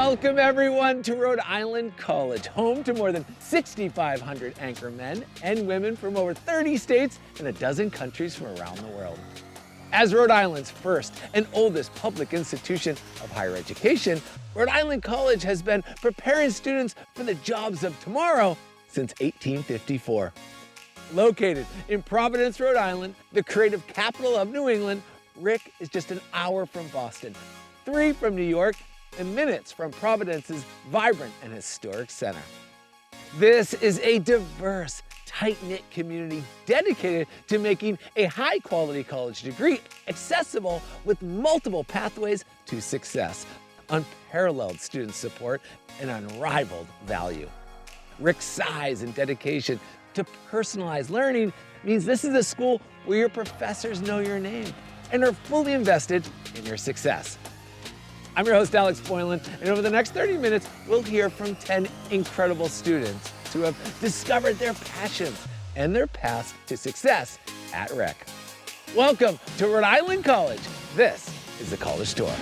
Welcome everyone to Rhode Island College, home to more than 6,500 anchor men and women from over 30 states and a dozen countries from around the world. As Rhode Island's first and oldest public institution of higher education, Rhode Island College has been preparing students for the jobs of tomorrow since 1854. Located in Providence, Rhode Island, the creative capital of New England, Rick is just an hour from Boston, 3 from New York, and minutes from Providence's vibrant and historic center. This is a diverse, tight-knit community dedicated to making a high-quality college degree accessible with multiple pathways to success, unparalleled student support, and unrivaled value. Rick's size and dedication to personalized learning means this is a school where your professors know your name and are fully invested in your success. I'm your host, Alex Boylan, and over the next 30 minutes, we'll hear from 10 incredible students who have discovered their passions and their paths to success at Rick. Welcome to Rhode Island College. This is the College Tour.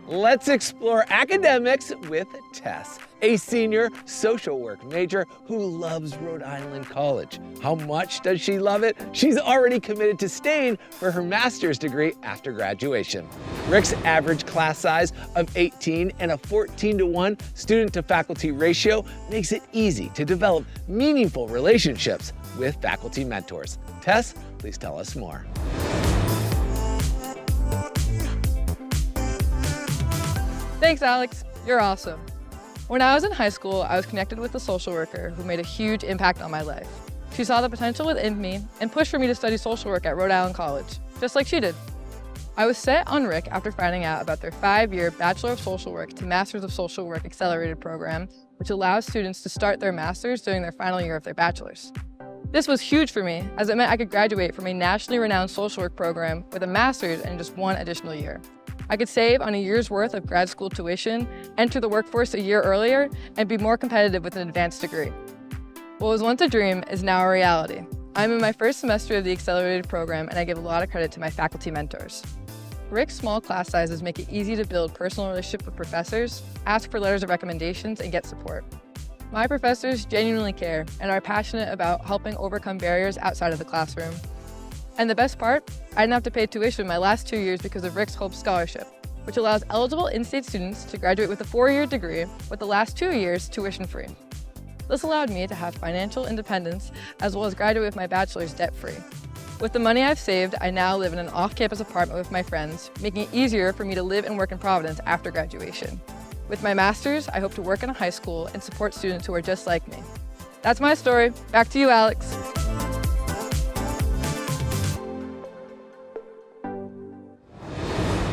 Let's explore academics with Tess, a senior social work major who loves Rhode Island College. How much does she love it? She's already committed to staying for her master's degree after graduation. Rick's average class size of 18 and a 14-to-1 student-to-faculty ratio makes it easy to develop meaningful relationships with faculty mentors. Tess, please tell us more. Thanks, Alex. You're awesome. When I was in high school, I was connected with a social worker who made a huge impact on my life. She saw the potential within me and pushed for me to study social work at Rhode Island College, just like she did. I was set on Rick after finding out about their 5-year Bachelor of Social Work to Masters of Social Work accelerated program, which allows students to start their master's during their final year of their bachelor's. This was huge for me, as it meant I could graduate from a nationally renowned social work program with a master's in just 1 additional year. I could save on a year's worth of grad school tuition, enter the workforce a year earlier, and be more competitive with an advanced degree. What was once a dream is now a reality. I'm in my first semester of the accelerated program, and I give a lot of credit to my faculty mentors. Rick's small class sizes make it easy to build personal relationships with professors, ask for letters of recommendations, and get support. My professors genuinely care and are passionate about helping overcome barriers outside of the classroom. And the best part, I didn't have to pay tuition my last 2 years because of Rick's Hope Scholarship, which allows eligible in-state students to graduate with a 4-year degree with the last 2 years tuition-free. This allowed me to have financial independence as well as graduate with my bachelor's debt-free. With the money I've saved, I now live in an off-campus apartment with my friends, making it easier for me to live and work in Providence after graduation. With my master's, I hope to work in a high school and support students who are just like me. That's my story. Back to you, Alex.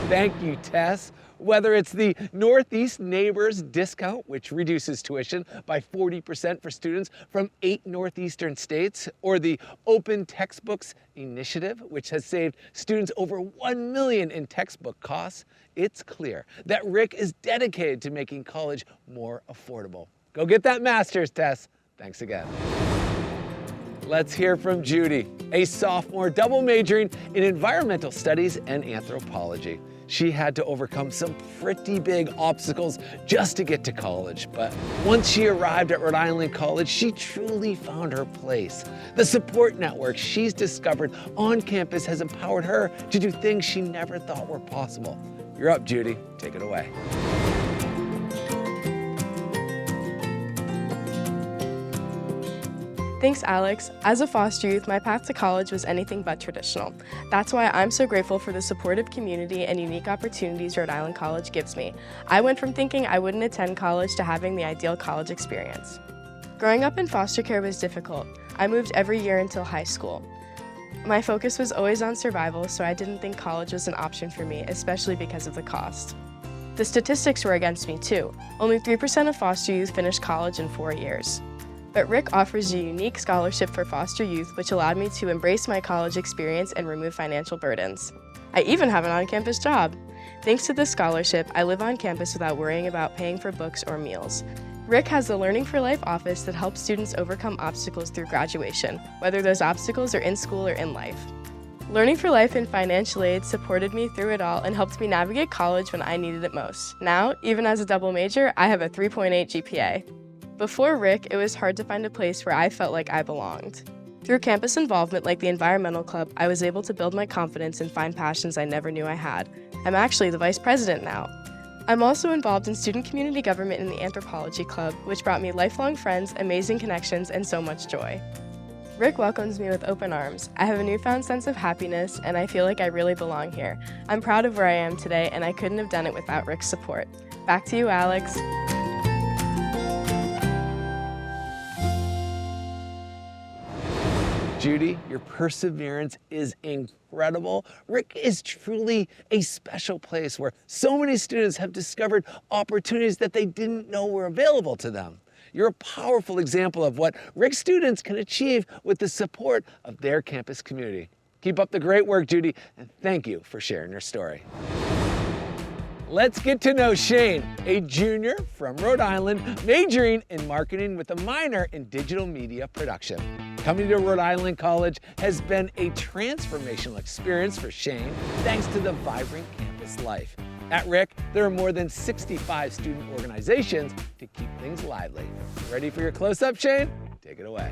Thank you, Tess. Whether it's the Northeast Neighbors discount, which reduces tuition by 40% for students from 8 Northeastern states, or the Open Textbooks Initiative, which has saved students over $1 million in textbook costs, it's clear that Rick is dedicated to making college more affordable. Go get that master's, Tess. Thanks again. Let's hear from Judy, a sophomore double majoring in environmental studies and anthropology. She had to overcome some pretty big obstacles just to get to college, but once she arrived at Rhode Island College, she truly found her place. The support network she's discovered on campus has empowered her to do things she never thought were possible. You're up, Judy. Take it away. Thanks, Alex. As a foster youth, my path to college was anything but traditional. That's why I'm so grateful for the supportive community and unique opportunities Rhode Island College gives me. I went from thinking I wouldn't attend college to having the ideal college experience. Growing up in foster care was difficult. I moved every year until high school. My focus was always on survival, so I didn't think college was an option for me, especially because of the cost. The statistics were against me too. Only 3% of foster youth finished college in 4 years. But Rick offers a unique scholarship for foster youth, which allowed me to embrace my college experience and remove financial burdens. I even have an on-campus job. Thanks to this scholarship, I live on campus without worrying about paying for books or meals. Rick has the Learning for Life office that helps students overcome obstacles through graduation, whether those obstacles are in school or in life. Learning for Life and financial aid supported me through it all and helped me navigate college when I needed it most. Now, even as a double major, I have a 3.8 GPA. Before Rick, it was hard to find a place where I felt like I belonged. Through campus involvement like the Environmental Club, I was able to build my confidence and find passions I never knew I had. I'm actually the vice president now. I'm also involved in student community government in the Anthropology Club, which brought me lifelong friends, amazing connections, and so much joy. Rick welcomes me with open arms. I have a newfound sense of happiness, and I feel like I really belong here. I'm proud of where I am today, and I couldn't have done it without Rick's support. Back to you, Alex. Judy, your perseverance is incredible. Rick is truly a special place where so many students have discovered opportunities that they didn't know were available to them. You're a powerful example of what Rick students can achieve with the support of their campus community. Keep up the great work, Judy, and thank you for sharing your story. Let's get to know Shane, a junior from Rhode Island, majoring in marketing with a minor in digital media production. Coming to Rhode Island College has been a transformational experience for Shane, thanks to the vibrant campus life. At Rick, there are more than 65 student organizations to keep things lively. Ready for your close-up, Shane? Take it away.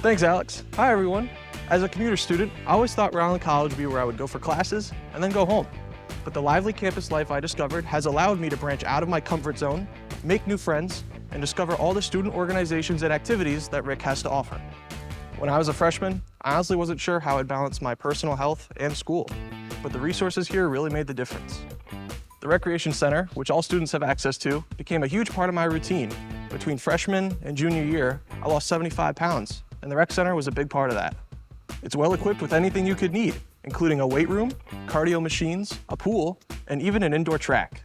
Thanks, Alex. Hi, everyone. As a commuter student, I always thought Rhode Island College would be where I would go for classes and then go home. But the lively campus life I discovered has allowed me to branch out of my comfort zone, make new friends, and discover all the student organizations and activities that Rick has to offer. When I was a freshman, I honestly wasn't sure how I'd balance my personal health and school, but the resources here really made the difference. The Recreation Center, which all students have access to, became a huge part of my routine. Between freshman and junior year, I lost 75 pounds, and the Rec Center was a big part of that. It's well equipped with anything you could need, including a weight room, cardio machines, a pool, and even an indoor track.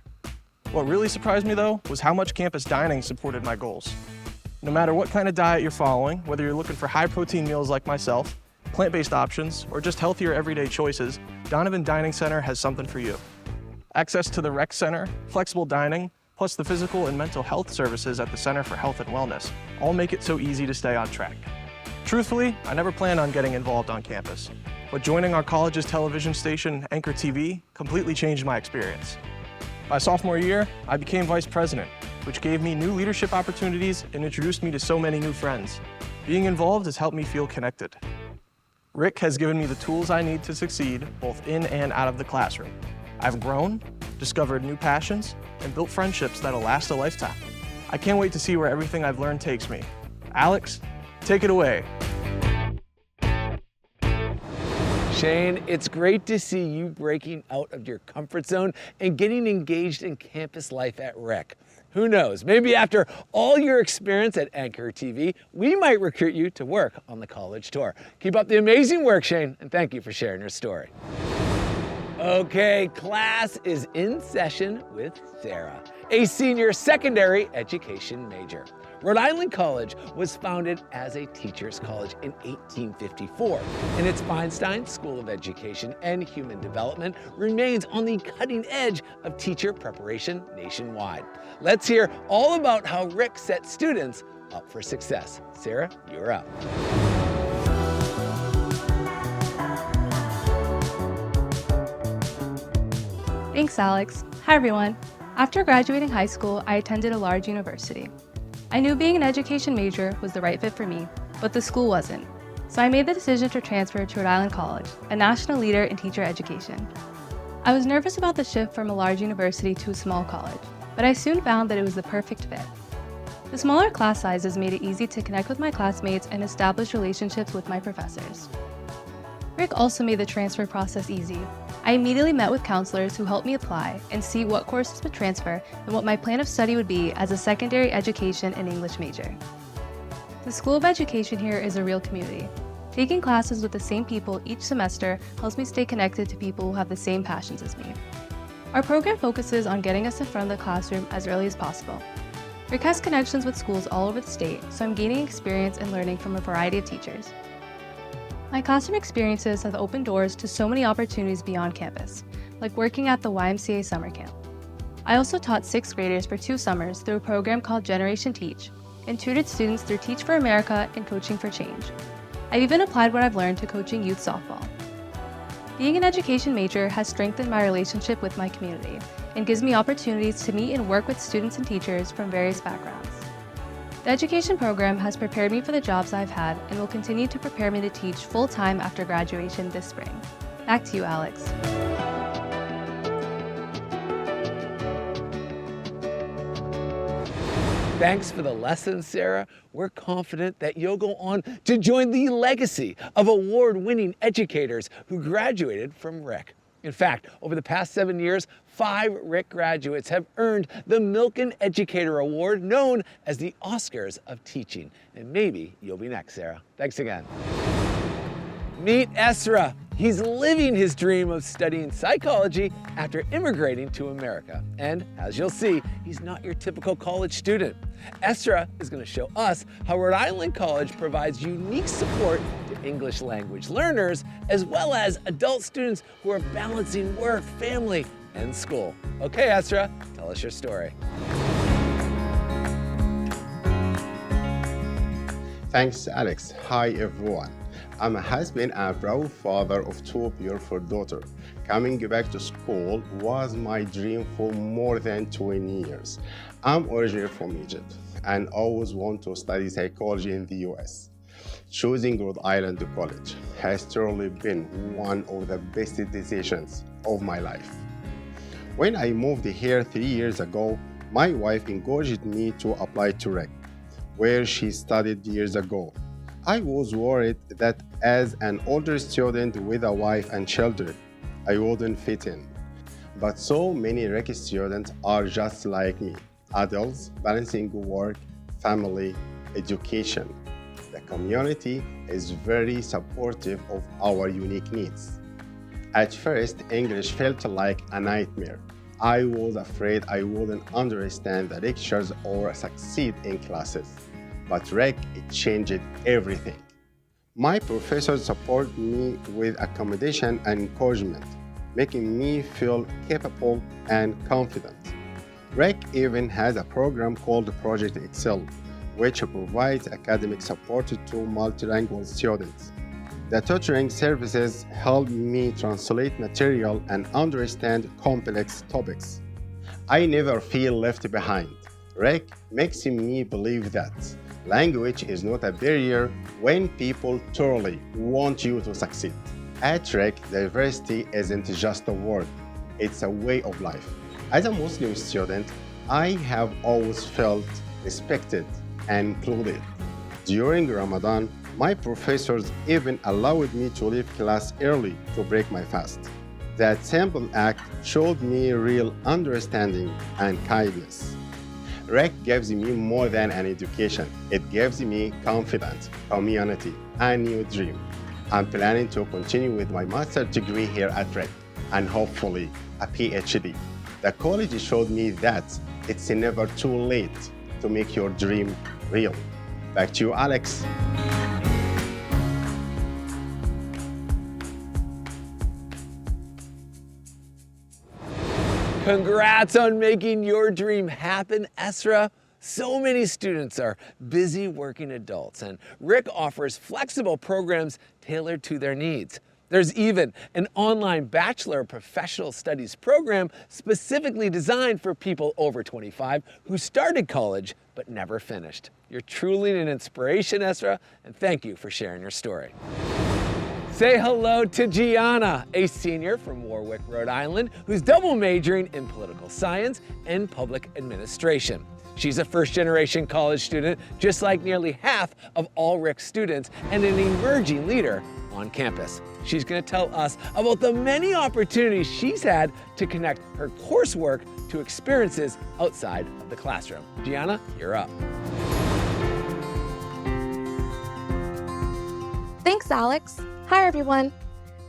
What really surprised me, though, was how much campus dining supported my goals. No matter what kind of diet you're following, whether you're looking for high-protein meals like myself, plant-based options, or just healthier everyday choices, Donovan Dining Center has something for you. Access to the Rec Center, flexible dining, plus the physical and mental health services at the Center for Health and Wellness all make it so easy to stay on track. Truthfully, I never planned on getting involved on campus, but joining our college's television station, Anchor TV, completely changed my experience. My sophomore year, I became vice president, which gave me new leadership opportunities and introduced me to so many new friends. Being involved has helped me feel connected. Rick has given me the tools I need to succeed both in and out of the classroom. I've grown, discovered new passions, and built friendships that'll last a lifetime. I can't wait to see where everything I've learned takes me. Alex, take it away. Shane, it's great to see you breaking out of your comfort zone and getting engaged in campus life at Rick. Who knows, maybe after all your experience at Anchor TV, we might recruit you to work on the college tour. Keep up the amazing work, Shane, and thank you for sharing your story. Okay, class is in session with Sarah, a senior secondary education major. Rhode Island College was founded as a teacher's college in 1854, and its Feinstein School of Education and Human Development remains on the cutting edge of teacher preparation nationwide. Let's hear all about how Rick set students up for success. Sarah, you're up. Thanks, Alex. Hi, everyone. After graduating high school, I attended a large university. I knew being an education major was the right fit for me, but the school wasn't. So I made the decision to transfer to Rhode Island College, a national leader in teacher education. I was nervous about the shift from a large university to a small college, but I soon found that it was the perfect fit. The smaller class sizes made it easy to connect with my classmates and establish relationships with my professors. Rick also made the transfer process easy. I immediately met with counselors who helped me apply and see what courses would transfer and what my plan of study would be as a secondary education and English major. The School of Education here is a real community. Taking classes with the same people each semester helps me stay connected to people who have the same passions as me. Our program focuses on getting us in front of the classroom as early as possible. Rick has connections with schools all over the state, so I'm gaining experience and learning from a variety of teachers. My classroom experiences have opened doors to so many opportunities beyond campus, like working at the YMCA summer camp. I also taught 6th graders for 2 summers through a program called Generation Teach, and tutored students through Teach for America and Coaching for Change. I've even applied what I've learned to coaching youth softball. Being an education major has strengthened my relationship with my community and gives me opportunities to meet and work with students and teachers from various backgrounds. The education program has prepared me for the jobs I've had and will continue to prepare me to teach full-time after graduation this spring. Back to you, Alex. Thanks for the lesson, Sarah. We're confident that you'll go on to join the legacy of award-winning educators who graduated from Rick. In fact, over the past 7 years, 5 Rick graduates have earned the Milken Educator Award, known as the Oscars of Teaching. And maybe you'll be next, Sarah. Thanks again. Meet Esra. He's living his dream of studying psychology after immigrating to America. And as you'll see, he's not your typical college student. Esra is going to show us how Rhode Island College provides unique support to English language learners, as well as adult students who are balancing work, family, and school. Okay, Esra, tell us your story. Thanks, Alex. Hi, everyone. I'm a husband and proud father of 2 beautiful daughters. Coming back to school was my dream for more than 20 years. I'm originally from Egypt and always want to study psychology in the US. Choosing Rhode Island College has truly been one of the best decisions of my life. When I moved here 3 years ago, my wife encouraged me to apply to Rick, where she studied years ago. I was worried that as an older student with a wife and children, I wouldn't fit in. But so many Rick students are just like me, adults balancing work, family, education. The community is very supportive of our unique needs. At first, English felt like a nightmare. I was afraid I wouldn't understand the lectures or succeed in classes. But Rick, it changed everything. My professors support me with accommodation and encouragement, making me feel capable and confident. Rick even has a program called Project Excel, which provides academic support to multilingual students. The tutoring services help me translate material and understand complex topics. I never feel left behind. Rick makes me believe that language is not a barrier when people truly want you to succeed. At Rick, diversity isn't just a word, it's a way of life. As a Muslim student, I have always felt respected and included. During Ramadan, my professors even allowed me to leave class early to break my fast. That simple act showed me real understanding and kindness. Rick gives me more than an education. It gives me confidence, community, and new dream. I'm planning to continue with my master's degree here at Rick and hopefully a PhD. The college showed me that it's never too late to make your dream real. Back to you, Alex. Congrats on making your dream happen, Esra. So many students are busy working adults, and Rick offers flexible programs tailored to their needs. There's even an online Bachelor of Professional Studies program specifically designed for people over 25 who started college but never finished. You're truly an inspiration, Esra, and thank you for sharing your story. Say hello to Gianna, a senior from Warwick, Rhode Island, who's double majoring in political science and public administration. She's a first-generation college student, just like nearly half of all Rick students, and an emerging leader on campus. She's going to tell us about the many opportunities she's had to connect her coursework to experiences outside of the classroom. Gianna, you're up. Thanks, Alex. Hi, everyone.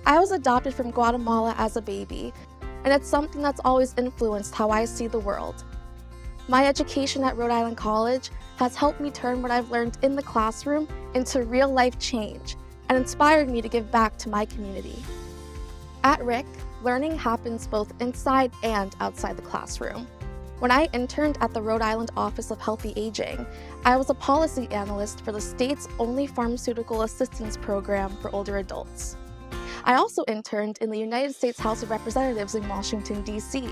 I was adopted from Guatemala as a baby, and it's something that's always influenced how I see the world. My education at Rhode Island College has helped me turn what I've learned in the classroom into real-life change, and and inspired me to give back to my community. At Rick, learning happens both inside and outside the classroom. When I interned at the Rhode Island Office of Healthy Aging, I was a policy analyst for the state's only pharmaceutical assistance program for older adults. I also interned in the United States House of Representatives in Washington, D.C.,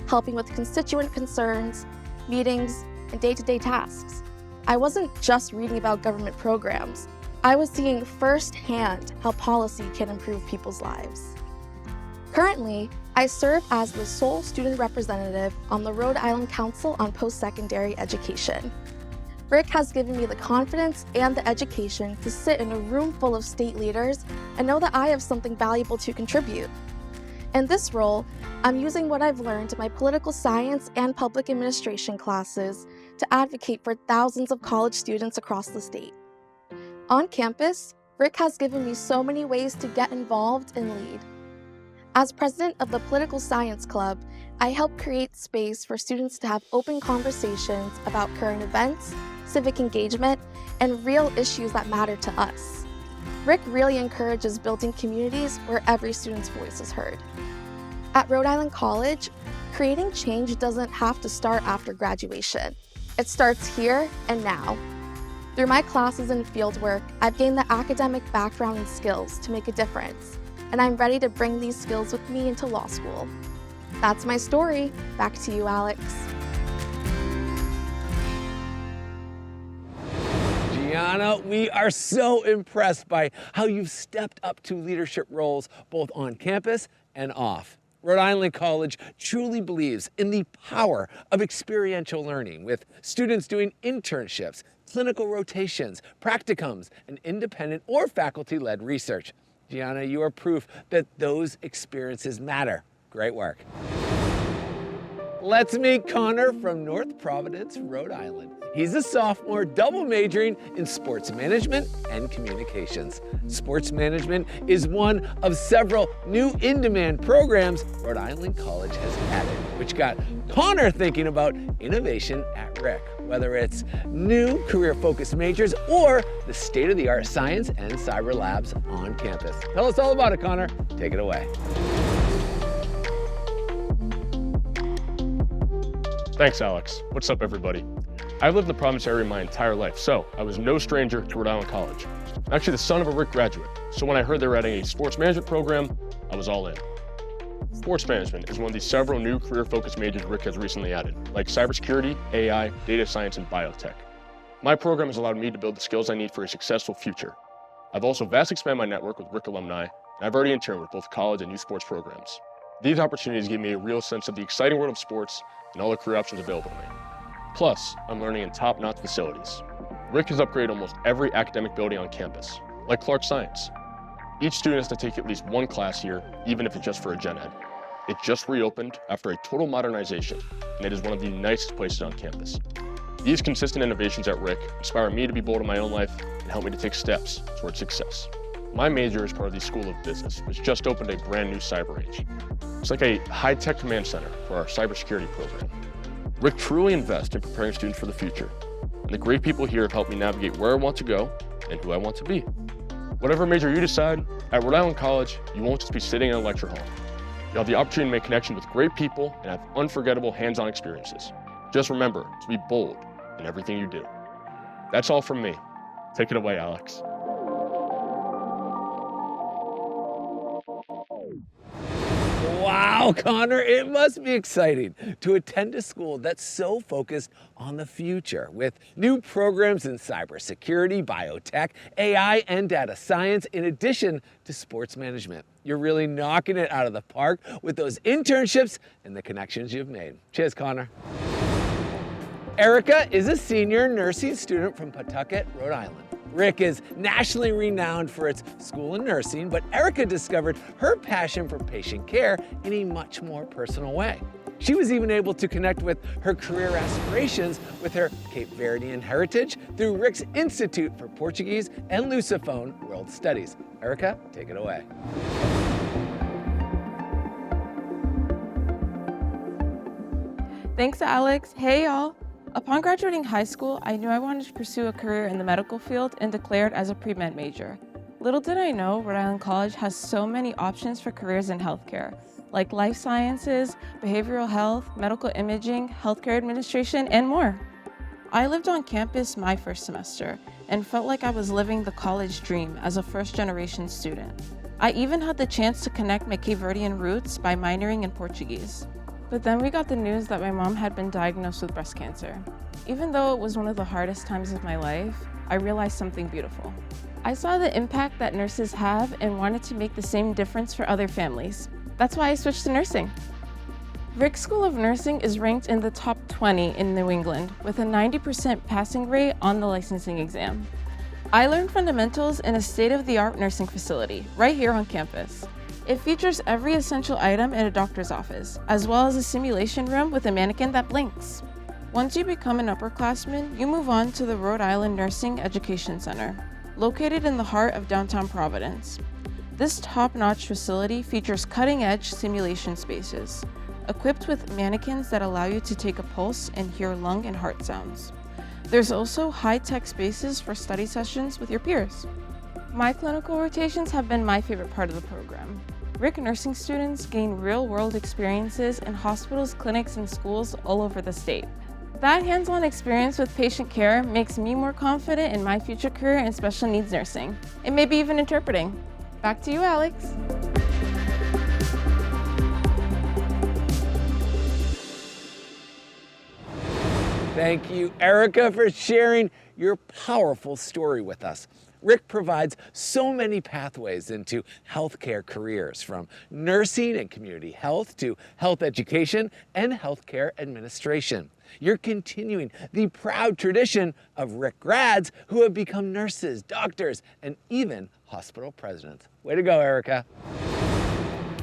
helping with constituent concerns, meetings, and day-to-day tasks. I wasn't just reading about government programs. I was seeing firsthand how policy can improve people's lives. Currently, I serve as the sole student representative on the Rhode Island Council on Post-Secondary Education. Rick has given me the confidence and the education to sit in a room full of state leaders and know that I have something valuable to contribute. In this role, I'm using what I've learned in my political science and public administration classes to advocate for thousands of college students across the state. On campus, Rick has given me so many ways to get involved and lead. As president of the Political Science Club, I help create space for students to have open conversations about current events, civic engagement, and real issues that matter to us. Rick really encourages building communities where every student's voice is heard. At Rhode Island College, creating change doesn't have to start after graduation. It starts here and now. Through my classes and fieldwork, I've gained the academic background and skills to make a difference, and I'm ready to bring these skills with me into law school. That's my story. Back to you, Alex. Gianna, we are so impressed by how you've stepped up to leadership roles both on campus and off. Rhode Island College truly believes in the power of experiential learning, with students doing internships, clinical rotations, practicums, and independent or faculty-led research. Gianna, you are proof that those experiences matter. Great work. Let's meet Connor from North Providence, Rhode Island. He's a sophomore, double majoring in sports management and communications. Sports management is one of several new in-demand programs Rhode Island College has added, which got Connor thinking about innovation at Rick, whether it's new career-focused majors or the state-of-the-art science and cyber labs on campus. Tell us all about it, Connor. Take it away. Thanks, Alex. What's up, everybody? I've lived in the Providence area my entire life, so I was no stranger to Rhode Island College. I'm actually the son of a Rick graduate, so when I heard they were adding a sports management program, I was all in. Sports management is one of the several new career-focused majors Rick has recently added, like cybersecurity, AI, data science, and biotech. My program has allowed me to build the skills I need for a successful future. I've also vastly expanded my network with Rick alumni, and I've already interned with both college and youth sports programs. These opportunities give me a real sense of the exciting world of sports and all the career options available to me. Plus, I'm learning in top-notch facilities. Rick has upgraded almost every academic building on campus, like Clark Science. Each student has to take at least one class here, even if it's just for a gen ed. It just reopened after a total modernization, and it is one of the nicest places on campus. These consistent innovations at Rick inspire me to be bold in my own life and help me to take steps towards success. My major is part of the School of Business, which just opened a brand new cyber age. It's like a high-tech command center for our cybersecurity program. Rick truly invests in preparing students for the future, and the great people here have helped me navigate where I want to go and who I want to be. Whatever major you decide, at Rhode Island College, you won't just be sitting in a lecture hall. You'll have the opportunity to make connections with great people and have unforgettable hands-on experiences. Just remember to be bold in everything you do. That's all from me. Take it away, Alex. Wow, Connor, it must be exciting to attend a school that's so focused on the future, with new programs in cybersecurity, biotech, AI, and data science, in addition to sports management. You're really knocking it out of the park with those internships and the connections you've made. Cheers, Connor. Erica is a senior nursing student from Pawtucket, Rhode Island. Rick is nationally renowned for its school in nursing, but Erica discovered her passion for patient care in a much more personal way. She was even able to connect with her career aspirations with her Cape Verdean heritage through Rick's Institute for Portuguese and Lusophone World Studies. Erica, take it away. Thanks, Alex. Hey, y'all. Upon graduating high school, I knew I wanted to pursue a career in the medical field and declared as a pre-med major. Little did I know Rhode Island College has so many options for careers in healthcare, like life sciences, behavioral health, medical imaging, healthcare administration, and more. I lived on campus my first semester and felt like I was living the college dream as a first-generation student. I even had the chance to connect my Cape Verdean roots by minoring in Portuguese. But then we got the news that my mom had been diagnosed with breast cancer. Even though it was one of the hardest times of my life, I realized something beautiful. I saw the impact that nurses have and wanted to make the same difference for other families. That's why I switched to nursing. Rick School of Nursing is ranked in the top 20 in New England with a 90% passing rate on the licensing exam. I learned fundamentals in a state-of-the-art nursing facility right here on campus. It features every essential item in a doctor's office, as well as a simulation room with a mannequin that blinks. Once you become an upperclassman, you move on to the Rhode Island Nursing Education Center, located in the heart of downtown Providence. This top-notch facility features cutting-edge simulation spaces, equipped with mannequins that allow you to take a pulse and hear lung and heart sounds. There's also high-tech spaces for study sessions with your peers. My clinical rotations have been my favorite part of the program. Rick nursing students gain real-world experiences in hospitals, clinics, and schools all over the state. That hands-on experience with patient care makes me more confident in my future career in special needs nursing, and maybe even interpreting. Back to you, Alex. Thank you, Erica, for sharing your powerful story with us. Rick provides so many pathways into healthcare careers, from nursing and community health to health education and healthcare administration. You're continuing the proud tradition of Rick grads who have become nurses, doctors, and even hospital presidents. Way to go, Erica.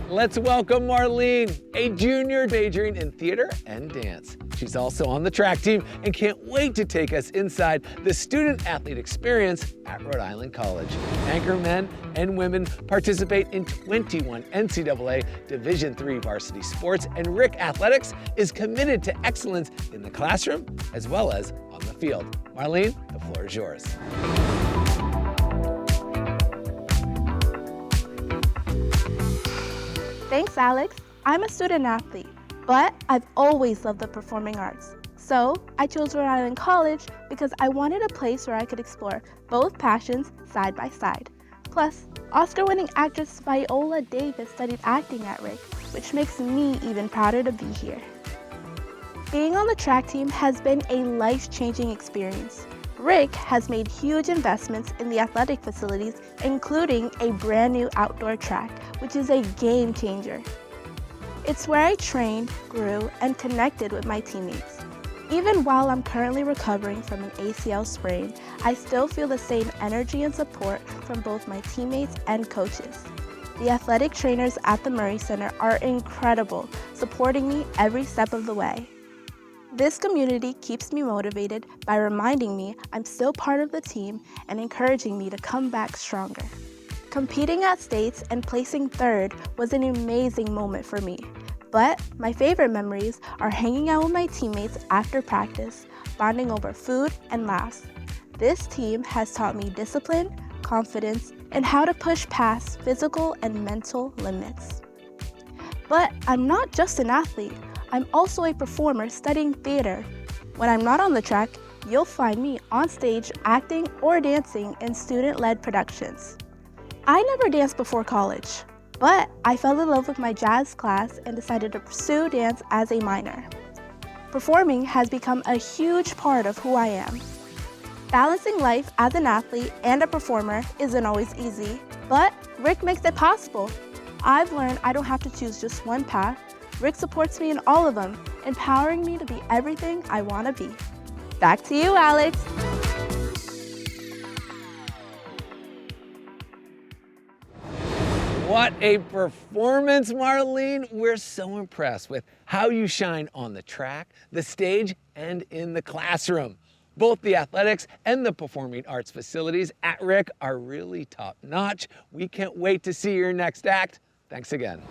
Let's welcome Marlene, a junior majoring in theater and dance. She's also on the track team and can't wait to take us inside the student-athlete experience at Rhode Island College. Anchormen and women participate in 21 NCAA Division III varsity sports, and Rick Athletics is committed to excellence in the classroom as well as on the field. Marlene, the floor is yours. Thanks, Alex. I'm a student athlete, but I've always loved the performing arts. So I chose Rhode Island College because I wanted a place where I could explore both passions side by side. Plus, Oscar-winning actress Viola Davis studied acting at Rick, which makes me even prouder to be here. Being on the track team has been a life-changing experience. Rick has made huge investments in the athletic facilities, including a brand new outdoor track, which is a game changer. It's where I trained, grew, and connected with my teammates. Even while I'm currently recovering from an ACL sprain, I still feel the same energy and support from both my teammates and coaches. The athletic trainers at the Murray Center are incredible, supporting me every step of the way. This community keeps me motivated by reminding me I'm still part of the team and encouraging me to come back stronger. Competing at states and placing third was an amazing moment for me, but my favorite memories are hanging out with my teammates after practice, bonding over food and laughs. This team has taught me discipline, confidence, and how to push past physical and mental limits. But I'm not just an athlete. I'm also a performer studying theater. When I'm not on the track, you'll find me on stage acting or dancing in student-led productions. I never danced before college, but I fell in love with my jazz class and decided to pursue dance as a minor. Performing has become a huge part of who I am. Balancing life as an athlete and a performer isn't always easy, but Rick makes it possible. I've learned I don't have to choose just one path. Rick supports me in all of them, empowering me to be everything I want to be. Back to you, Alex. What a performance, Marlene. We're so impressed with how you shine on the track, the stage, and in the classroom. Both the athletics and the performing arts facilities at Rick are really top-notch. We can't wait to see your next act. Thanks again.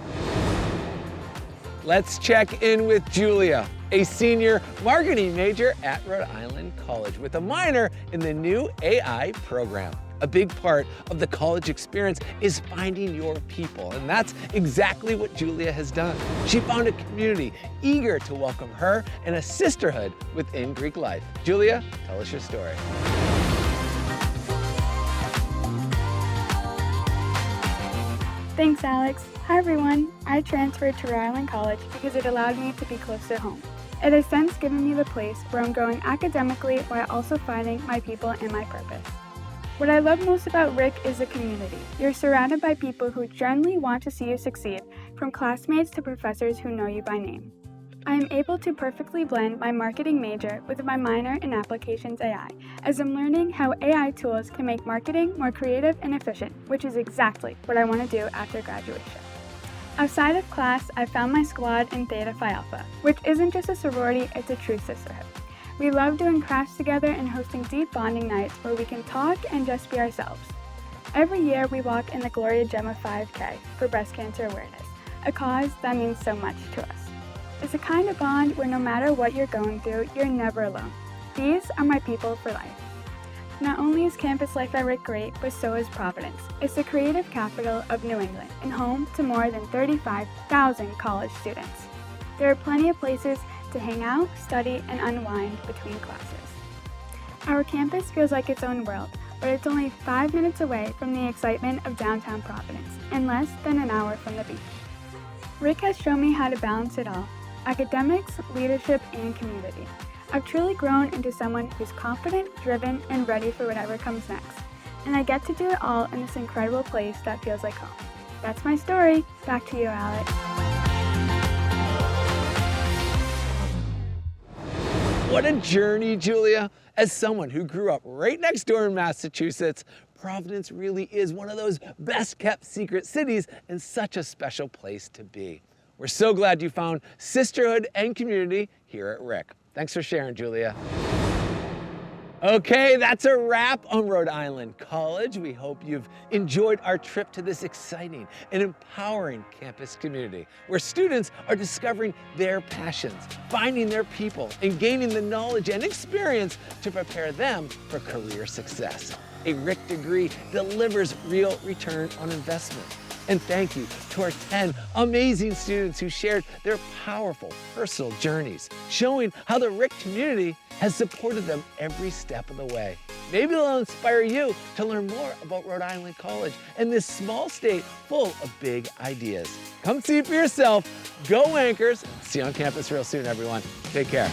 Let's check in with Julia, a senior marketing major at Rhode Island College with a minor in the new AI program. A big part of the college experience is finding your people, and that's exactly what Julia has done. She found a community eager to welcome her and a sisterhood within Greek life. Julia, tell us your story. Thanks, Alex. Hi, everyone. I transferred to Rhode Island College because it allowed me to be close to home. It has since given me the place where I'm growing academically while also finding my people and my purpose. What I love most about Rick is the community. You're surrounded by people who genuinely want to see you succeed, from classmates to professors who know you by name. I am able to perfectly blend my marketing major with my minor in applications AI, as I'm learning how AI tools can make marketing more creative and efficient, which is exactly what I want to do after graduation. Outside of class, I found my squad in Theta Phi Alpha, which isn't just a sorority, it's a true sisterhood. We love doing crafts together and hosting deep bonding nights where we can talk and just be ourselves. Every year we walk in the Gloria Gemma 5K for breast cancer awareness, a cause that means so much to us. It's a kind of bond where no matter what you're going through, you're never alone. These are my people for life. Not only is campus life at Rick great, but so is Providence. It's the creative capital of New England and home to more than 35,000 college students. There are plenty of places to hang out, study, and unwind between classes. Our campus feels like its own world, but it's only 5 minutes away from the excitement of downtown Providence and less than an hour from the beach. Rick has shown me how to balance it all: academics, leadership, and community. I've truly grown into someone who's confident, driven, and ready for whatever comes next. And I get to do it all in this incredible place that feels like home. That's my story. Back to you, Alex. What a journey, Julia. As someone who grew up right next door in Massachusetts, Providence really is one of those best-kept secret cities and such a special place to be. We're so glad you found sisterhood and community here at Rick. Thanks for sharing, Julia. Okay, that's a wrap on Rhode Island College. We hope you've enjoyed our trip to this exciting and empowering campus community where students are discovering their passions, finding their people, and gaining the knowledge and experience to prepare them for career success. A Rick degree delivers real return on investment. And thank you to our 10 amazing students who shared their powerful personal journeys, showing how the Rick community has supported them every step of the way. Maybe they'll inspire you to learn more about Rhode Island College and this small state full of big ideas. Come see it for yourself. Go Anchors. See you on campus real soon, everyone. Take care.